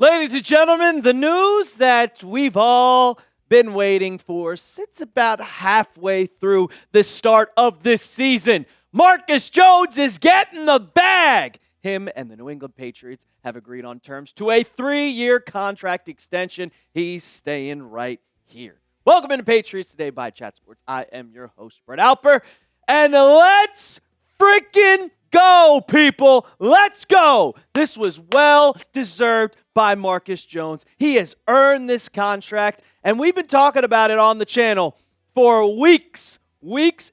Ladies and gentlemen, the news that we've all been waiting for sits about halfway through the start of this season. Marcus Jones is getting the bag. Him and the New England Patriots have agreed on terms to a 3-year contract extension. He's staying right here. Welcome into Patriots Today by Chat Sports. I am your host, Brett Alper, and let's freaking go, people. Let's go. This was well-deserved by Marcus Jones. He has earned this contract, and we've been talking about it on the channel for weeks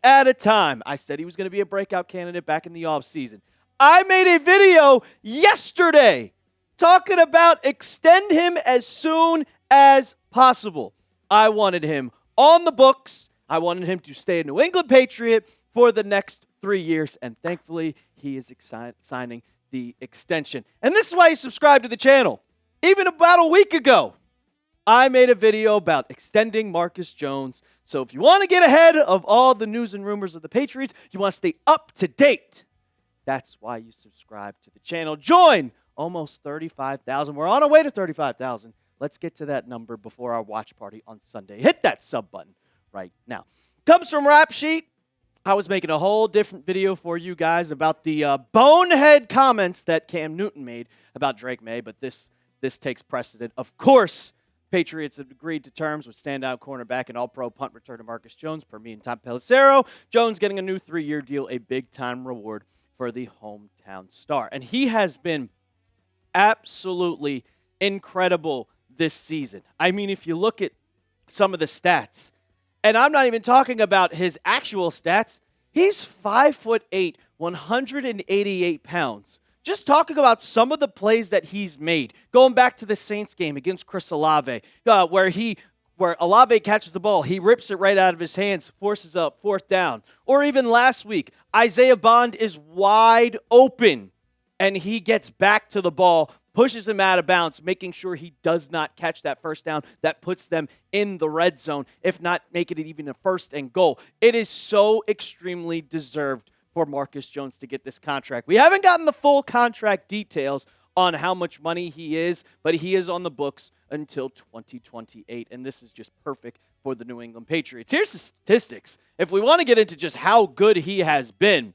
at a time. I said he was going to be a breakout candidate back in the offseason. I made a video yesterday talking about extend him as soon as possible. I wanted him on the books. I wanted him to stay a New England Patriot for the next 3 years, and thankfully, he is signing the extension. And this is why you subscribe to the channel. Even about a week ago, I made a video about extending Marcus Jones. So if you want to get ahead of all the news and rumors of the Patriots, you want to stay up to date, that's why you subscribe to the channel. Join almost 35,000. We're on our way to 35,000. Let's get to that number before our watch party on Sunday. Hit that sub button right now. Comes from Rap Sheet. I was making a whole different video for you guys about the bonehead comments that Cam Newton made about Drake May, but this takes precedent. Of course, Patriots have agreed to terms with standout cornerback and all-pro punt returner Marcus Jones per me and Tom Pelissero. Jones getting a new 3-year deal, a big-time reward for the hometown star. And he has been absolutely incredible this season. I mean, if you look at some of the stats, and I'm not even talking about his actual stats, he's 5'8", 188 pounds. Just talking about some of the plays that he's made. Going back to the Saints game against Chris Olave, where Olave catches the ball, he rips it right out of his hands, forces up 4th down. Or even last week, Isaiah Bond is wide open, and he gets back to the ball, pushes him out of bounds, making sure he does not catch that 1st down. That puts them in the red zone, if not making it even a 1st and goal. It is so extremely deserved for Marcus Jones to get this contract. We haven't gotten the full contract details on how much money he is, but he is on the books until 2028, and this is just perfect for the New England Patriots. Here's the statistics. If we want to get into just how good he has been,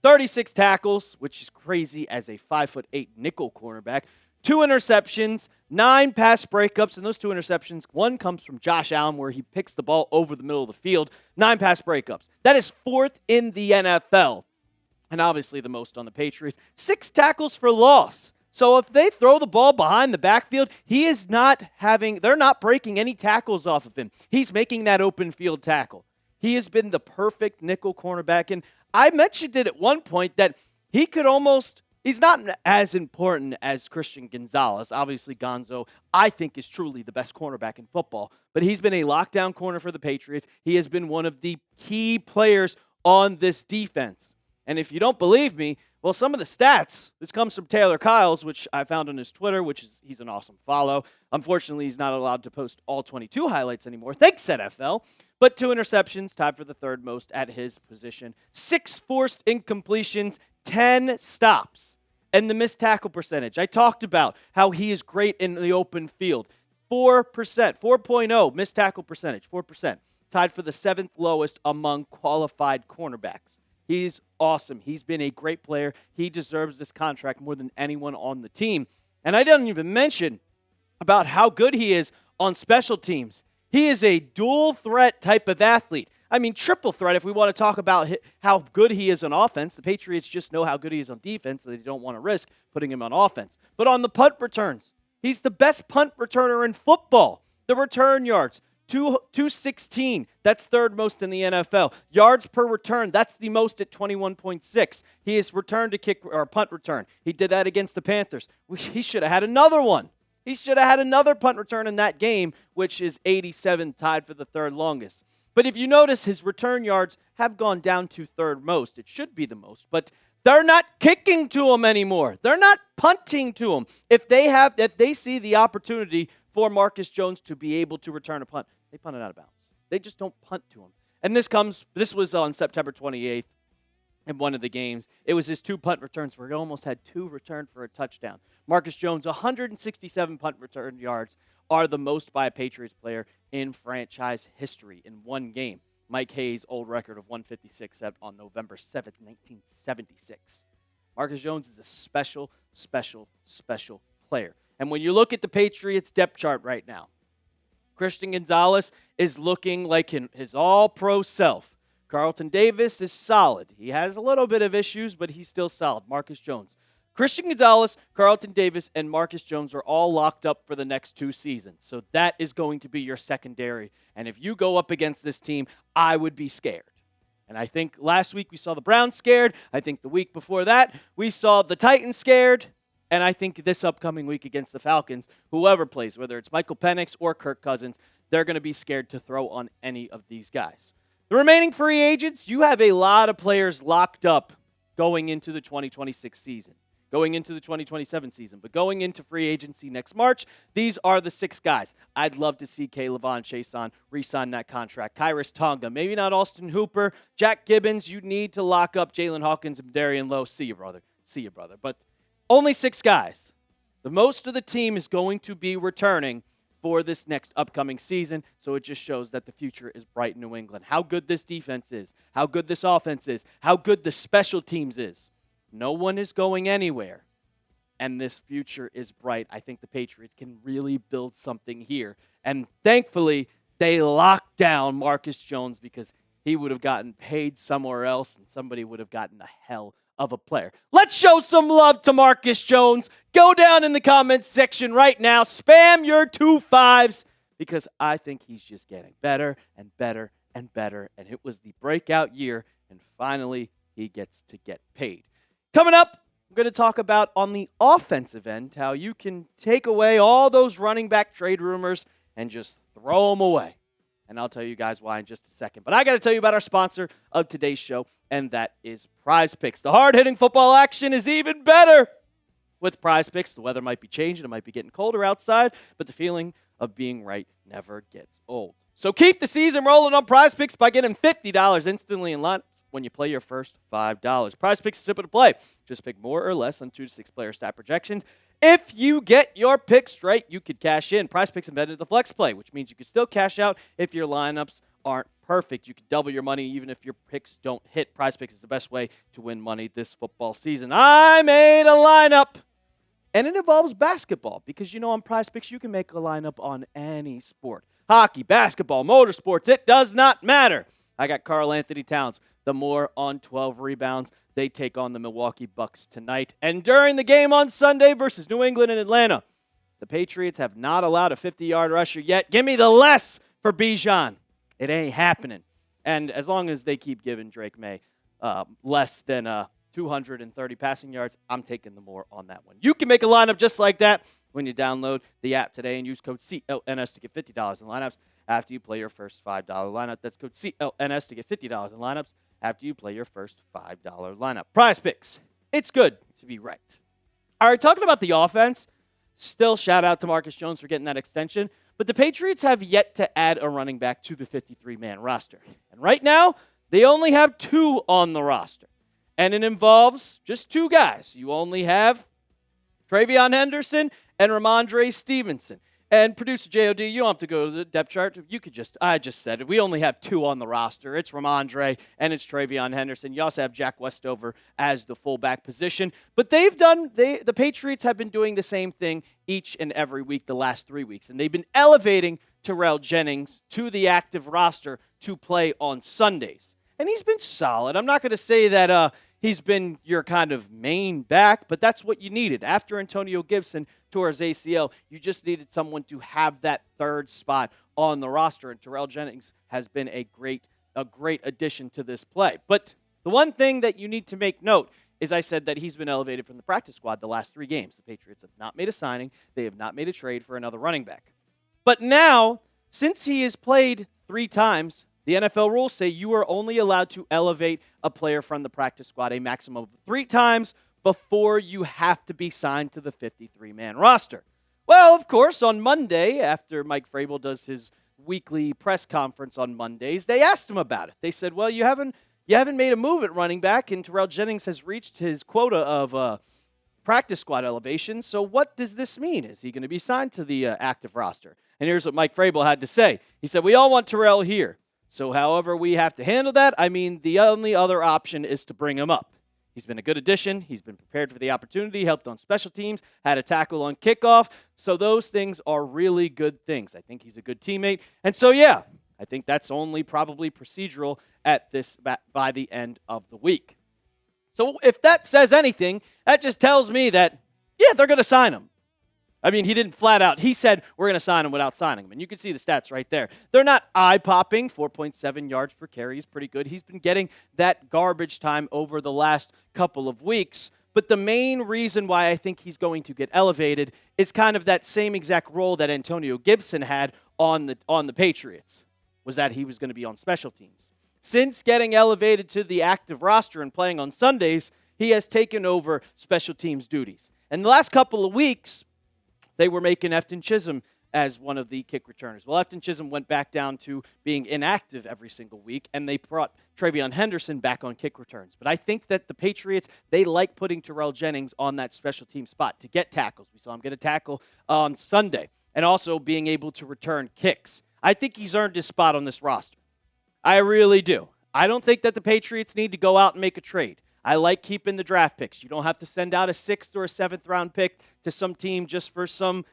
36 tackles, which is crazy as a 5'8" nickel cornerback, 2 interceptions, 9 pass breakups, and those 2 interceptions, one comes from Josh Allen where he picks the ball over the middle of the field, 9 pass breakups. That is 4th in the NFL, and obviously the most on the Patriots. 6 tackles for loss. So if they throw the ball behind the backfield, they're not breaking any tackles off of him. He's making that open field tackle. He has been the perfect nickel cornerback, and I mentioned it at one point that he's not as important as Christian Gonzalez. Obviously, Gonzo, I think, is truly the best cornerback in football, but he's been a lockdown corner for the Patriots. He has been one of the key players on this defense. And if you don't believe me, well, some of the stats, this comes from Taylor Kyles, which I found on his Twitter, he's an awesome follow. Unfortunately, he's not allowed to post all 22 highlights anymore. Thanks, NFL. But 2 interceptions, tied for the 3rd most at his position. 6 forced incompletions, 10 stops. And the missed tackle percentage. I talked about how he is great in the open field. 4%, 4.0 missed tackle percentage, 4%. Tied for the 7th lowest among qualified cornerbacks. He's awesome. He's been a great player. He deserves this contract more than anyone on the team. And I didn't even mention about how good he is on special teams. He is a dual threat type of athlete. I mean, triple threat if we want to talk about how good he is on offense. The Patriots just know how good he is on defense, so they don't want to risk putting him on offense. But on the punt returns, he's the best punt returner in football. The return yards, 216. That's 3rd most in the NFL. Yards per return, that's the most at 21.6. He has returned to kick or punt return. He did that against the Panthers. He should have had another one. He should have had another punt return in that game, which is 87, tied for the 3rd longest. But if you notice, his return yards have gone down to 3rd most. It should be the most, but they're not kicking to him anymore. They're not punting to him. If they see the opportunity for Marcus Jones to be able to return a punt, they punt it out of bounds. They just don't punt to him. And this was on September 28th. in one of the games. It was his 2 punt returns where he almost had 2 returned for a touchdown. Marcus Jones, 167 punt return yards are the most by a Patriots player in franchise history in one game. Mike Hayes' old record of 156 set on November 7th, 1976. Marcus Jones is a special, special, special player. And when you look at the Patriots depth chart right now, Christian Gonzalez is looking like his all-pro self. Carlton Davis is solid. He has a little bit of issues, but he's still solid. Marcus Jones. Christian Gonzalez, Carlton Davis, and Marcus Jones are all locked up for the next 2 seasons. So that is going to be your secondary. And if you go up against this team, I would be scared. And I think last week we saw the Browns scared. I think the week before that we saw the Titans scared. And I think this upcoming week against the Falcons, whoever plays, whether it's Michael Penix or Kirk Cousins, they're going to be scared to throw on any of these guys. The remaining free agents, you have a lot of players locked up going into the 2026 season, going into the 2027 season, but going into free agency next March, these are the 6 guys. I'd love to see Levon Chason re-sign that contract. Kyrus Tonga, maybe not Austin Hooper. Jack Gibbons, you need to lock up Jalen Hawkins and Darian Lowe. See you, brother. See you, brother. But only 6 guys. The most of the team is going to be returning for this next upcoming season, so it just shows that the future is bright in New England. How good this defense is, how good this offense is, how good the special teams is. No one is going anywhere, and this future is bright. I think the Patriots can really build something here, and thankfully, they locked down Marcus Jones because he would have gotten paid somewhere else, and somebody would have gotten a hell of a player. Let's show some love to Marcus Jones. Go down in the comments section right now. Spam your 2 5s because I think he's just getting better and better and better. And it was the breakout year, and finally he gets to get paid. Coming up, I'm going to talk about on the offensive end how you can take away all those running back trade rumors and just throw them away. And I'll tell you guys why in just a second. But I got to tell you about our sponsor of today's show, and that is Prize Picks. The hard-hitting football action is even better with Prize Picks. The weather might be changing. It might be getting colder outside, but the feeling of being right never gets old. So keep the season rolling on Prize Picks by getting $50 instantly in lineups when you play your first $5. Prize Picks is simple to play. Just pick more or less on 2 to 6 player stat projections. If you get your picks right, you could cash in. Prize Picks invented the flex play, which means you could still cash out if your lineups aren't perfect. You could double your money even if your picks don't hit. Prize Picks is the best way to win money this football season. I made a lineup, and it involves basketball because, on Prize Picks, you can make a lineup on any sport. Hockey, basketball, motorsports, it does not matter. I got Karl Anthony Towns. The more on 12 rebounds. They take on the Milwaukee Bucks tonight. And during the game on Sunday versus New England and Atlanta, the Patriots have not allowed a 50-yard rusher yet. Give me the less for Bijan. It ain't happening. And as long as they keep giving Drake May less than 230 passing yards, I'm taking the more on that one. You can make a lineup just like that when you download the app today and use code CLNS to get $50 in lineups after you play your first $5 lineup. That's code CLNS to get $50 in lineups after you play your first $5 lineup. Prize Picks. It's good to be right. All right, talking about the offense, still shout out to Marcus Jones for getting that extension, but the Patriots have yet to add a running back to the 53-man roster. And right now, they only have 2 on the roster. And it involves just 2 guys. You only have Travion Henderson and Ramondre Stevenson. And producer JOD, you don't have to go to the depth chart. I just said it. We only have 2 on the roster. It's Ramondre and it's Travion Henderson. You also have Jack Westover as the fullback position. But the Patriots have been doing the same thing each and every week the last 3 weeks. And they've been elevating Terrell Jennings to the active roster to play on Sundays. And he's been solid. I'm not going to say that he's been your kind of main back, but that's what you needed. After Antonio Gibson tore his ACL, you just needed someone to have that third spot on the roster, and Terrell Jennings has been a great addition to this play. But the one thing that you need to make note is I said that he's been elevated from the practice squad the last 3 games. The Patriots have not made a signing. They have not made a trade for another running back. But now, since he has played 3 times, the NFL rules say you are only allowed to elevate a player from the practice squad a maximum of 3 times before you have to be signed to the 53-man roster. Well, of course, on Monday, after Mike Vrabel does his weekly press conference on Mondays, they asked him about it. They said, well, you haven't You haven't made a move at running back, and Terrell Jennings has reached his quota of practice squad elevation. So what does this mean? Is he going to be signed to the active roster? And here's what Mike Vrabel had to say. He said, we all want Terrell here. So however we have to handle that, I mean, the only other option is to bring him up. He's been a good addition. He's been prepared for the opportunity, helped on special teams, had a tackle on kickoff. So those things are really good things. I think he's a good teammate. And so, yeah, I think that's only probably procedural at this by the end of the week. So if that says anything, that just tells me that, yeah, they're going to sign him. I mean, he didn't flat out. He said, we're going to sign him without signing him. And you can see the stats right there. They're not eye-popping. 4.7 yards per carry is pretty good. He's been getting that garbage time over the last couple of weeks. But the main reason why I think he's going to get elevated is kind of that same exact role that Antonio Gibson had on the Patriots, was that he was going to be on special teams. Since getting elevated to the active roster and playing on Sundays, he has taken over special teams duties. And the last couple of weeks, they were making Efton Chisholm as one of the kick returners. Well, Efton Chisholm went back down to being inactive every single week, and they brought Travion Henderson back on kick returns. But I think that the Patriots, they like putting Terrell Jennings on that special team spot to get tackles. We saw him get a tackle on Sunday, and also being able to return kicks. I think he's earned his spot on this roster. I really do. I don't think that the Patriots need to go out and make a trade. I like keeping the draft picks. You don't have to send out a 6th or a 7th round pick to some team just for some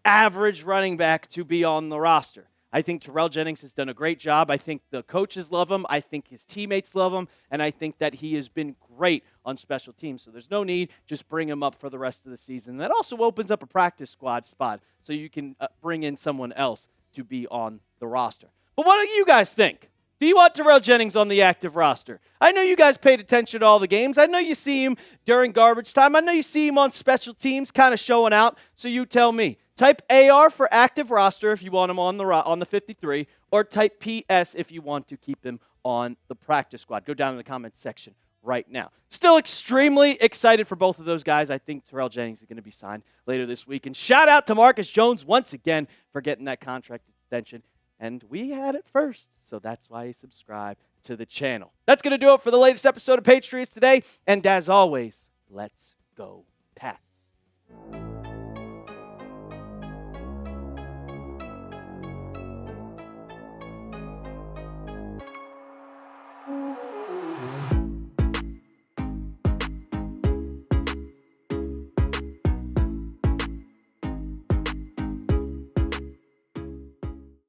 average running back to be on the roster. I think Terrell Jennings has done a great job. I think the coaches love him. I think his teammates love him. And I think that he has been great on special teams. So there's no need. Just bring him up for the rest of the season. That also opens up a practice squad spot so you can bring in someone else to be on the roster. But what do you guys think? Do you want Terrell Jennings on the active roster? I know you guys paid attention to all the games. I know you see him during garbage time. I know you see him on special teams kind of showing out. So you tell me. Type AR for active roster if you want him on the 53, or type PS if you want to keep him on the practice squad. Go down in the comments section right now. Still extremely excited for both of those guys. I think Terrell Jennings is going to be signed later this week. And shout out to Marcus Jones once again for getting that contract extension. And we had it first, so that's why you subscribe to the channel. That's going to do it for the latest episode of Patriots Today. And as always, let's go Pats.